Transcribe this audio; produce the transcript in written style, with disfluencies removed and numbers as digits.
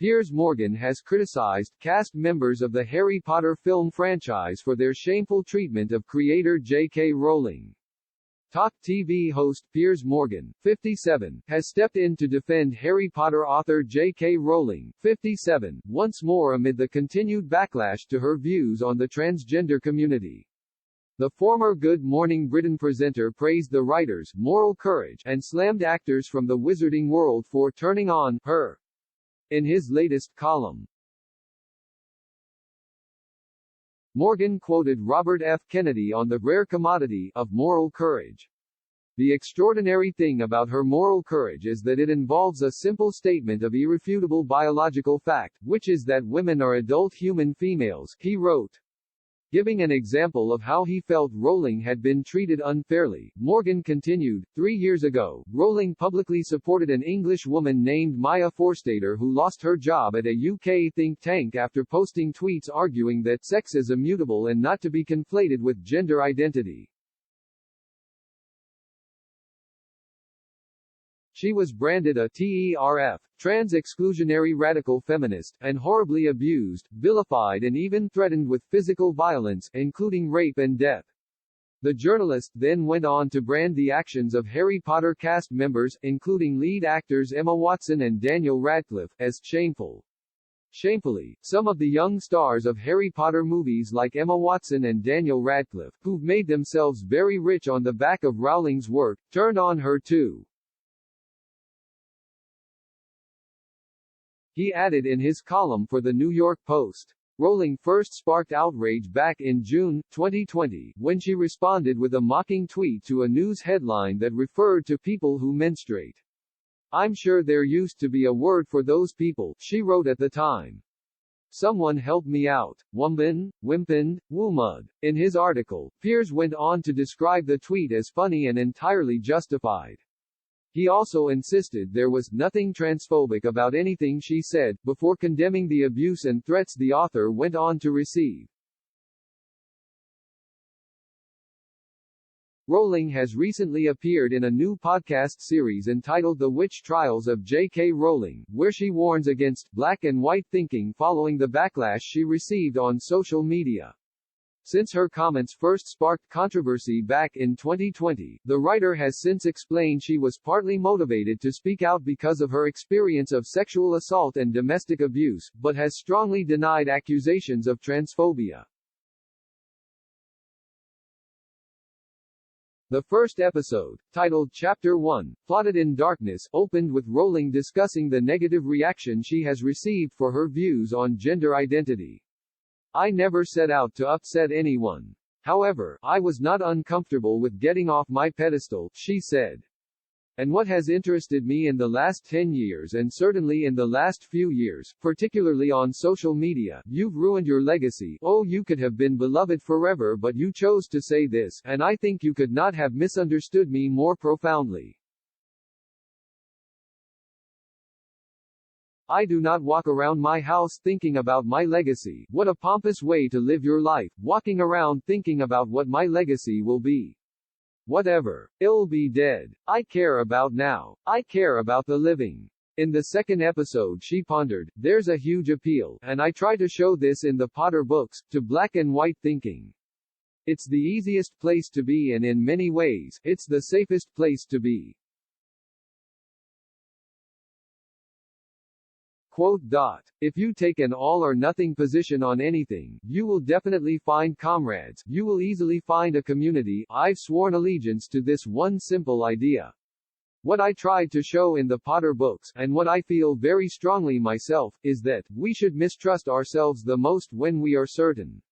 Piers Morgan has criticized cast members of the Harry Potter film franchise for their shameful treatment of creator JK Rowling. Talk TV host Piers Morgan, 57, has stepped in to defend Harry Potter author JK Rowling, 57, once more amid the continued backlash to her views on the transgender community. The former Good Morning Britain presenter praised the writer's moral courage and slammed actors from the wizarding world for turning on her in his latest column. Morgan quoted Robert F. Kennedy on the rare commodity of moral courage. The extraordinary thing about her moral courage is that it involves a simple statement of irrefutable biological fact, which is that women are adult human females, he wrote. Giving an example of how he felt Rowling had been treated unfairly, Morgan continued, 3 years ago, Rowling publicly supported an English woman named Maya Forstater who lost her job at a UK think tank after posting tweets arguing that sex is immutable and not to be conflated with gender identity. She was branded a TERF, trans-exclusionary radical feminist, and horribly abused, vilified and even threatened with physical violence, including rape and death. The journalist then went on to brand the actions of Harry Potter cast members, including lead actors Emma Watson and Daniel Radcliffe, as shameful. Shamefully, some of the young stars of Harry Potter movies like Emma Watson and Daniel Radcliffe, who've made themselves very rich on the back of Rowling's work, turned on her too. He added in his column for the New York Post. Rowling first sparked outrage back in June 2020, when she responded with a mocking tweet to a news headline that referred to people who menstruate. "I'm sure there used to be a word for those people," she wrote at the time. "Someone help me out. Wombin, wimpin, woomud." In his article, Piers went on to describe the tweet as funny and entirely justified. He also insisted there was nothing transphobic about anything she said, before condemning the abuse and threats the author went on to receive. Rowling has recently appeared in a new podcast series entitled The Witch Trials of JK Rowling, where she warns against black and white thinking following the backlash she received on social media. Since her comments first sparked controversy back in 2020, the writer has since explained she was partly motivated to speak out because of her experience of sexual assault and domestic abuse, but has strongly denied accusations of transphobia. The first episode, titled Chapter 1, Plotted in Darkness, opened with Rowling discussing the negative reaction she has received for her views on gender identity. "I never set out to upset anyone. However, I was not uncomfortable with getting off my pedestal," she said. "And what has interested me in the last 10 years and certainly in the last few years, particularly on social media, you've ruined your legacy. Oh, you could have been beloved forever, but you chose to say this, and I think you could not have misunderstood me more profoundly. I do not walk around my house thinking about my legacy. What a pompous way to live your life, walking around thinking about what my legacy will be. Whatever. It'll be dead. I care about now. I care about the living." In the second episode she pondered, "There's a huge appeal, and I try to show this in the Potter books, to black and white thinking. It's the easiest place to be and in many ways, it's the safest place to be." Quote. "If you take an all-or-nothing position on anything, you will definitely find comrades, you will easily find a community. I've sworn allegiance to this one simple idea. What I tried to show in the Potter books, and what I feel very strongly myself, is that we should mistrust ourselves the most when we are certain